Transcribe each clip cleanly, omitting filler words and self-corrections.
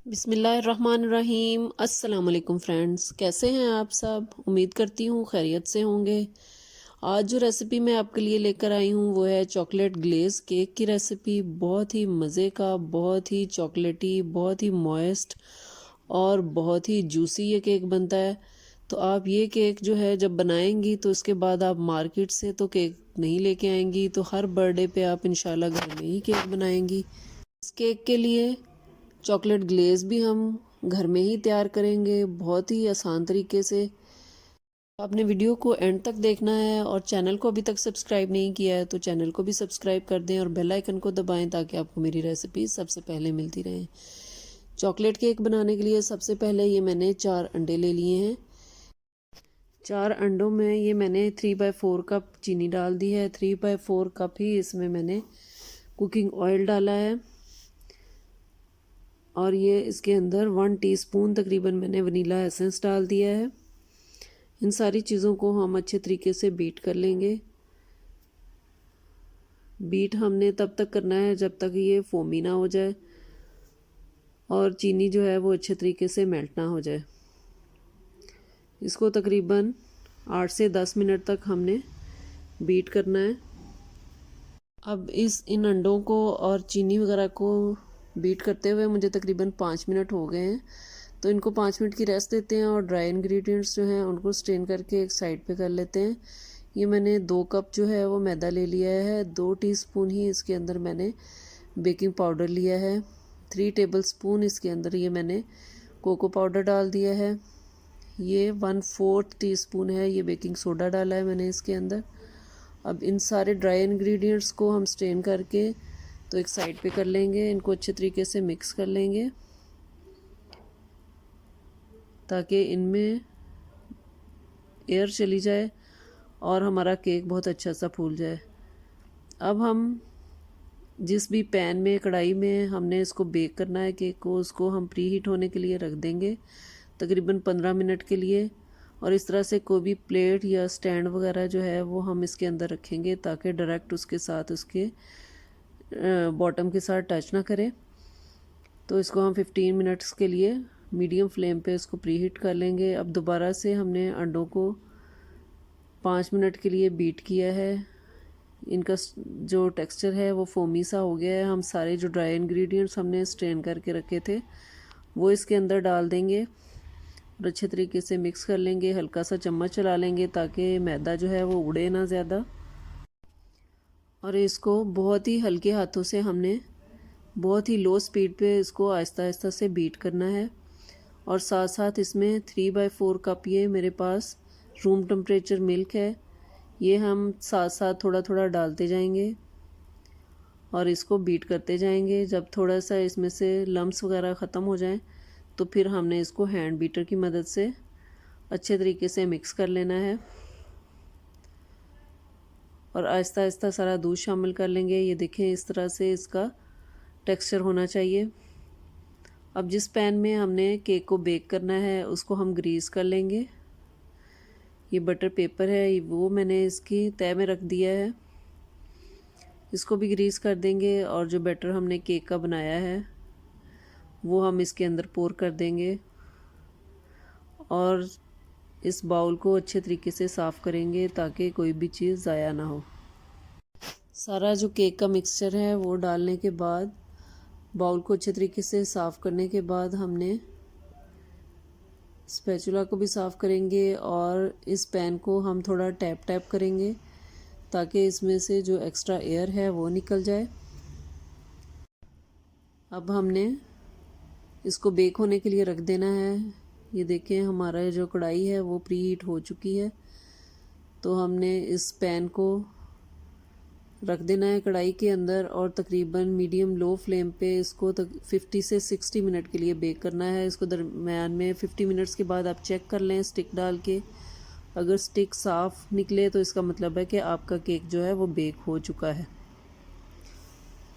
बिस्मिल्लाहिर्रहमानिर्रहीम। अस्सलाम वालेकुम फ्रेंड्स, कैसे हैं आप सब? उम्मीद करती हूँ खैरियत से होंगे। आज जो रेसिपी मैं आपके लिए लेकर आई हूँ वो है चॉकलेट ग्लेज़ केक की रेसिपी। बहुत ही मज़े का, बहुत ही चॉकलेटी, बहुत ही मॉइस्ट और बहुत ही जूसी ये केक बनता है। तो आप ये केक जो है जब बनाएंगी तो इसके बाद आप मार्केट से तो केक नहीं लेके आएंगी, तो हर बर्थडे पे आप इंशाल्लाह घर में ही केक बनाएंगी। इस केक के लिए चॉकलेट ग्लेज़ भी हम घर में ही तैयार करेंगे बहुत ही आसान तरीके से। आपने वीडियो को एंड तक देखना है और चैनल को अभी तक सब्सक्राइब नहीं किया है तो चैनल को भी सब्सक्राइब कर दें और बेल आइकन को दबाएं ताकि आपको मेरी रेसिपी सबसे पहले मिलती रहे। चॉकलेट केक बनाने के लिए सबसे पहले ये मैंने 4 अंडे ले लिए हैं। 4 अंडों में ये मैंने 3/4 कप चीनी डाल दी है। 3/4 कप ही इसमें मैंने कुकिंग ऑयल डाला है और ये इसके अंदर 1 टीस्पून तकरीबन मैंने वनीला एसेंस डाल दिया है। इन सारी चीज़ों को हम अच्छे तरीके से बीट कर लेंगे। बीट हमने तब तक करना है जब तक ये फोमी ना हो जाए और चीनी जो है वो अच्छे तरीके से मेल्ट ना हो जाए। इसको तकरीबन 8 से 10 मिनट तक हमने बीट करना है। अब इन अंडों को और चीनी वगैरह को बीट करते हुए मुझे तकरीबन 5 मिनट हो गए हैं, तो इनको 5 मिनट की रेस्ट देते हैं और ड्राई इंग्रेडिएंट्स जो हैं उनको स्ट्रेन करके एक साइड पे कर लेते हैं। ये मैंने 2 कप जो है वो मैदा ले लिया है। 2 टीस्पून ही इसके अंदर मैंने बेकिंग पाउडर लिया है। 3 टेबलस्पून इसके अंदर ये मैंने कोको पाउडर डाल दिया है। ये 1/4 टीस्पून है ये बेकिंग सोडा डाला है मैंने इसके अंदर। अब इन सारे ड्राई इंग्रेडिएंट्स को हम स्ट्रेन करके तो एक साइड पे कर लेंगे। इनको अच्छे तरीके से मिक्स कर लेंगे ताकि इनमें एयर चली जाए और हमारा केक बहुत अच्छा सा फूल जाए। अब हम जिस भी पैन में, कढ़ाई में हमने इसको बेक करना है केक को, उसको हम प्री हीट होने के लिए रख देंगे तकरीबन 15 मिनट के लिए। और इस तरह से कोई भी प्लेट या स्टैंड वगैरह जो है वो हम इसके अंदर रखेंगे ताकि डायरेक्ट उसके साथ उसके बॉटम के साथ टच ना करे। तो इसको हम 15 मिनट्स के लिए मीडियम फ्लेम पे इसको प्री हीट कर लेंगे। अब दोबारा से हमने अंडों को 5 मिनट के लिए बीट किया है। इनका जो टेक्सचर है वो फोमी सा हो गया है। हम सारे जो ड्राई इंग्रेडिएंट्स हमने स्ट्रेन करके रखे थे वो इसके अंदर डाल देंगे और अच्छे तरीके से मिक्स कर लेंगे। हल्का सा चम्मच चला लेंगे ताकि मैदा जो है वो उड़े ना ज़्यादा। और इसको बहुत ही हल्के हाथों से हमने बहुत ही लो स्पीड पे इसको आहिस्ता आहिस्ता से बीट करना है। और साथ साथ इसमें 3/4 कप ये मेरे पास रूम टेम्परेचर मिल्क है, ये हम साथ साथ थोड़ा थोड़ा डालते जाएंगे और इसको बीट करते जाएंगे। जब थोड़ा सा इसमें से लम्स वगैरह ख़त्म हो जाएं तो फिर हमने इसको हैंड बीटर की मदद से अच्छे तरीके से मिक्स कर लेना है और आहिस्ता आहिस्ता सारा दूध शामिल कर लेंगे। ये देखें इस तरह से इसका टेक्सचर होना चाहिए। अब जिस पैन में हमने केक को बेक करना है उसको हम ग्रीस कर लेंगे। ये बटर पेपर है वो मैंने इसकी तय में रख दिया है, इसको भी ग्रीस कर देंगे। और जो बैटर हमने केक का बनाया है वो हम इसके अंदर पोर कर देंगे और इस बाउल को अच्छे तरीके से साफ़ करेंगे ताकि कोई भी चीज़ ज़ाया ना हो। सारा जो केक का मिक्सचर है वो डालने के बाद बाउल को अच्छे तरीके से साफ़ करने के बाद हमने स्पैचुला को भी साफ़ करेंगे और इस पैन को हम थोड़ा टैप टैप करेंगे ताकि इसमें से जो एक्स्ट्रा एयर है वो निकल जाए। अब हमने इसको बेक होने के लिए रख देना है। ये देखें हमारा जो कढ़ाई है वो प्री हीट हो चुकी है, तो हमने इस पैन को रख देना है कढ़ाई के अंदर और तकरीबन मीडियम लो फ्लेम पे इसको 50 से 60 मिनट के लिए बेक करना है। इसको दरम्यान में 50 मिनट्स के बाद आप चेक कर लें स्टिक डाल के। अगर स्टिक साफ़ निकले तो इसका मतलब है कि आपका केक जो है वो बेक हो चुका है।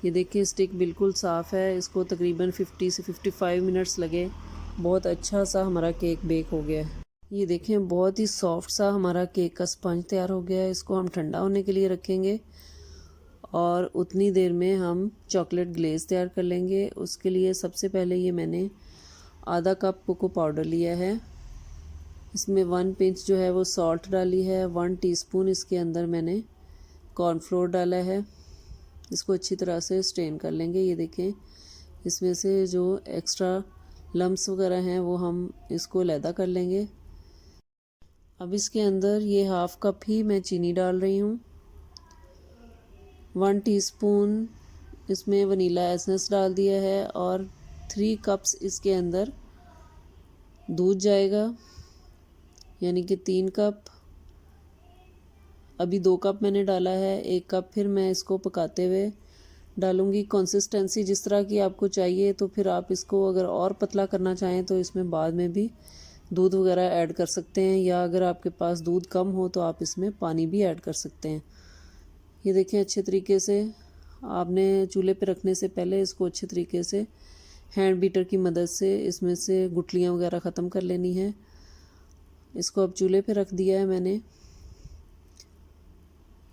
ये देखिए स्टिक बिल्कुल साफ़ है। इसको तकरीबन 50 से 55 मिनट्स लगे, बहुत अच्छा सा हमारा केक बेक हो गया है। ये देखें बहुत ही सॉफ्ट सा हमारा केक का स्पंज तैयार हो गया है। इसको हम ठंडा होने के लिए रखेंगे और उतनी देर में हम चॉकलेट ग्लेज़ तैयार कर लेंगे। उसके लिए सबसे पहले ये मैंने आधा कप कोको पाउडर लिया है, इसमें 1 पिंच जो है वो सॉल्ट डाली है, 1 टीस्पून इसके अंदर मैंने कॉर्नफ्लोर डाला है। इसको अच्छी तरह से स्ट्रेन कर लेंगे। ये देखें, इसमें से जो एक्स्ट्रा लम्स वगैरह हैं वो हम इसको अलहदा कर लेंगे। अब इसके अंदर ये हाफ़ कप ही मैं चीनी डाल रही हूँ। 1 टीस्पून इसमें वनीला एसेंस डाल दिया है और 3 कप्स इसके अंदर दूध जाएगा, यानी कि 3 कप। अभी 2 कप मैंने डाला है, 1 कप फिर मैं इसको पकाते हुए डालूँगी। कंसिस्टेंसी जिस तरह की आपको चाहिए, तो फिर आप इसको अगर और पतला करना चाहें तो इसमें बाद में भी दूध वगैरह ऐड कर सकते हैं, या अगर आपके पास दूध कम हो तो आप इसमें पानी भी ऐड कर सकते हैं। ये देखें, अच्छे तरीके से आपने चूल्हे पे रखने से पहले इसको अच्छे तरीके से हैंड बीटर की मदद से इसमें से गुठलियाँ वगैरह ख़त्म कर लेनी है। इसको अब चूल्हे पे रख दिया है मैंने।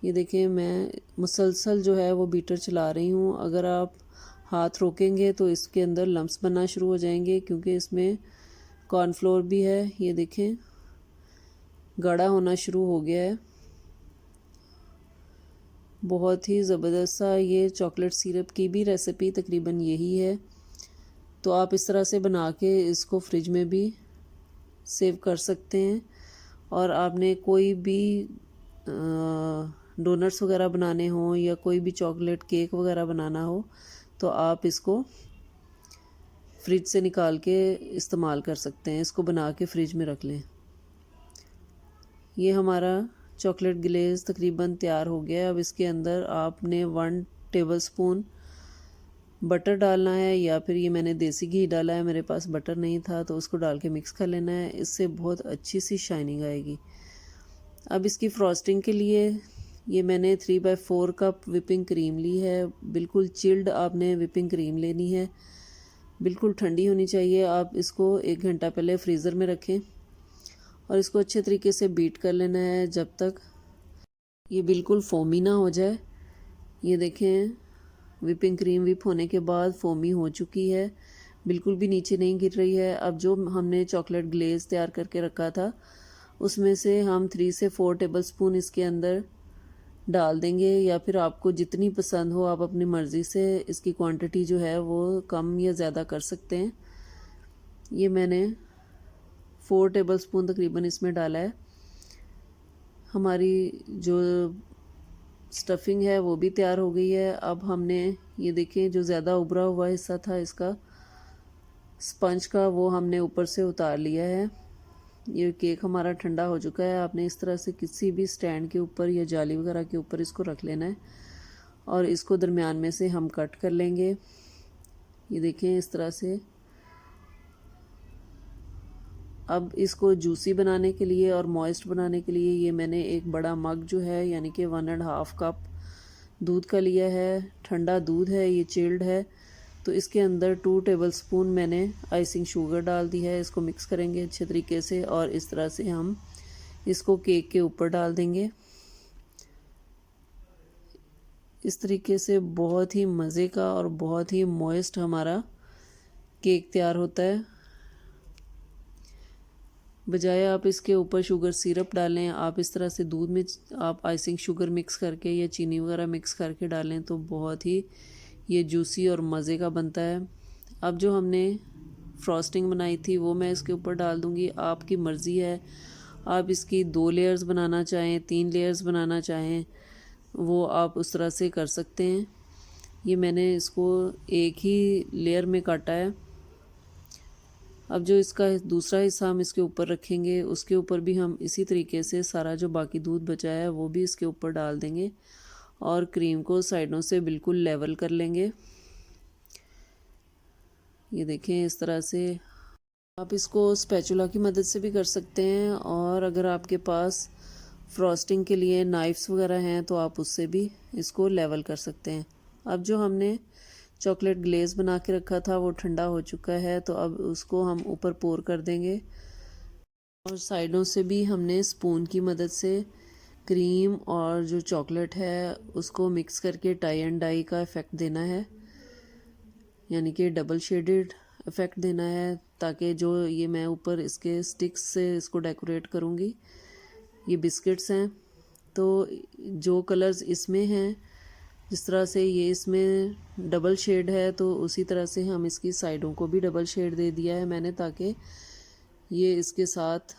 ये देखें, मैं मुसलसल जो है वो बीटर चला रही हूँ। अगर आप हाथ रोकेंगे तो इसके अंदर लम्स बनना शुरू हो जाएंगे, क्योंकि इसमें कॉर्नफ्लोर भी है। ये देखें, गाढ़ा होना शुरू हो गया है। बहुत ही ज़बरदस्त सा ये चॉकलेट सिरप की भी रेसिपी तकरीबन यही है। तो आप इस तरह से बना के इसको फ्रिज में भी सेव कर सकते हैं। और आपने कोई भी डोनट्स वगैरह बनाने हो या कोई भी चॉकलेट केक वगैरह बनाना हो तो आप इसको फ्रिज से निकाल के इस्तेमाल कर सकते हैं। इसको बना के फ्रिज में रख लें। ये हमारा चॉकलेट ग्लेज़ तकरीबन तैयार हो गया है। अब इसके अंदर आपने 1 टेबलस्पून बटर डालना है, या फिर ये मैंने देसी घी डाला है, मेरे पास बटर नहीं था तो उसको डाल के मिक्स कर लेना है। इससे बहुत अच्छी सी शाइनिंग आएगी। अब इसकी फ्रॉस्टिंग के लिए ये मैंने 3/4 कप विपिंग क्रीम ली है। बिल्कुल चिल्ड आपने विपिंग क्रीम लेनी है, बिल्कुल ठंडी होनी चाहिए। आप इसको 1 घंटा पहले फ्रीज़र में रखें और इसको अच्छे तरीके से बीट कर लेना है जब तक ये बिल्कुल फोमी ना हो जाए। ये देखें, विपिंग क्रीम विप होने के बाद फोमी हो चुकी है, बिल्कुल भी नीचे नहीं गिर रही है। अब जो हमने चॉकलेट ग्लेज़ तैयार करके रखा था उसमें से हम 3 से 4 टेबलस्पून इसके अंदर डाल देंगे, या फिर आपको जितनी पसंद हो आप अपनी मर्ज़ी से इसकी क्वांटिटी जो है वो कम या ज़्यादा कर सकते हैं। ये मैंने 4 टेबलस्पून तकरीबन इसमें डाला है। हमारी जो स्टफिंग है वो भी तैयार हो गई है। अब हमने ये देखें, जो ज़्यादा उभरा हुआ हिस्सा था इसका स्पंज का, वो हमने ऊपर से उतार लिया है। ये केक हमारा ठंडा हो चुका है। आपने इस तरह से किसी भी स्टैंड के ऊपर या जाली वगैरह के ऊपर इसको रख लेना है और इसको दरमियान में से हम कट कर लेंगे। ये देखें, इस तरह से। अब इसको जूसी बनाने के लिए और मॉइस्ट बनाने के लिए ये मैंने एक बड़ा मग जो है, यानी कि 1.5 कप दूध का लिया है। ठंडा दूध है, ये चिल्ड है। तो इसके अंदर 2 टेबलस्पून मैंने आइसिंग शुगर डाल दी है। इसको मिक्स करेंगे अच्छे तरीके से और इस तरह से हम इसको केक के ऊपर डाल देंगे। इस तरीके से बहुत ही मज़े का और बहुत ही मॉइस्ट हमारा केक तैयार होता है। बजाय आप इसके ऊपर शुगर सिरप डालें, आप इस तरह से दूध में आप आइसिंग शुगर मिक्स करके या चीनी वगैरह मिक्स करके डालें तो बहुत ही ये जूसी और मज़े का बनता है। अब जो हमने फ्रॉस्टिंग बनाई थी वो मैं इसके ऊपर डाल दूँगी। आपकी मर्ज़ी है, आप इसकी 2 लेयर्स बनाना चाहें, 3 लेयर्स बनाना चाहें, वो आप उस तरह से कर सकते हैं। ये मैंने इसको एक ही लेयर में काटा है। अब जो इसका दूसरा हिस्सा हम इसके ऊपर रखेंगे, उसके ऊपर भी हम इसी तरीके से सारा जो बाकी दूध बचा है वो भी इसके ऊपर डाल देंगे और क्रीम को साइडों से बिल्कुल लेवल कर लेंगे। ये देखें, इस तरह से आप इसको स्पैचुला की मदद से भी कर सकते हैं, और अगर आपके पास फ्रॉस्टिंग के लिए नाइफ्स वगैरह हैं तो आप उससे भी इसको लेवल कर सकते हैं। अब जो हमने चॉकलेट ग्लेज़ बना के रखा था वो ठंडा हो चुका है, तो अब उसको हम ऊपर पोर कर देंगे और साइडों से भी हमने स्पून की मदद से क्रीम और जो चॉकलेट है उसको मिक्स करके टाई एंड डाई का इफ़ेक्ट देना है, यानी कि डबल शेडेड इफ़ेक्ट देना है, ताकि जो ये मैं ऊपर इसके स्टिक्स से इसको डेकोरेट करूँगी। ये बिस्किट्स हैं, तो जो कलर्स इसमें हैं, जिस तरह से ये इसमें डबल शेड है, तो उसी तरह से हम इसकी साइडों को भी डबल शेड दे दिया है मैंने, ताकि ये इसके साथ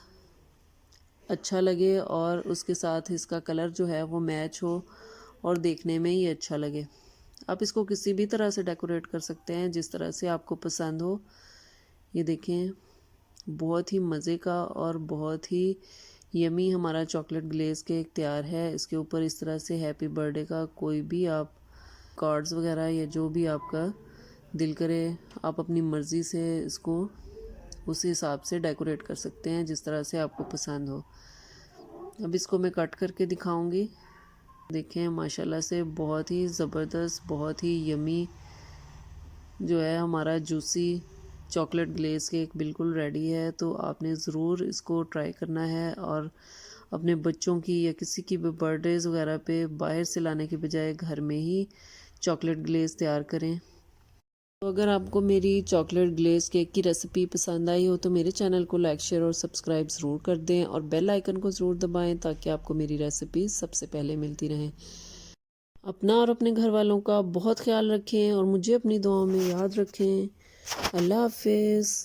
अच्छा लगे और उसके साथ इसका कलर जो है वो मैच हो और देखने में ही अच्छा लगे। आप इसको किसी भी तरह से डेकोरेट कर सकते हैं, जिस तरह से आपको पसंद हो। ये देखें, बहुत ही मज़े का और बहुत ही यमी हमारा चॉकलेट ग्लेज़ केक तैयार है। इसके ऊपर इस तरह से हैप्पी बर्थडे का कोई भी आप कार्ड्स वगैरह या जो भी आपका दिल करे, आप अपनी मर्ज़ी से इसको उस हिसाब से डेकोरेट कर सकते हैं, जिस तरह से आपको पसंद हो। अब इसको मैं कट करके दिखाऊंगी। देखें, माशाल्लाह से बहुत ही ज़बरदस्त, बहुत ही यमी जो है हमारा जूसी चॉकलेट ग्लेज़ केक बिल्कुल रेडी है। तो आपने ज़रूर इसको ट्राई करना है और अपने बच्चों की या किसी की भी बर्थडेज़ वगैरह पे बाहर से लाने के बजाय घर में ही चॉकलेट ग्लेज़ तैयार करें। तो अगर आपको मेरी चॉकलेट ग्लेज़ केक की रेसिपी पसंद आई हो तो मेरे चैनल को लाइक, शेयर और सब्सक्राइब ज़रूर कर दें और बेल आइकन को ज़रूर दबाएं, ताकि आपको मेरी रेसिपी सबसे पहले मिलती रहें। अपना और अपने घर वालों का बहुत ख्याल रखें और मुझे अपनी दुआओं में याद रखें। अल्लाह हाफिज़।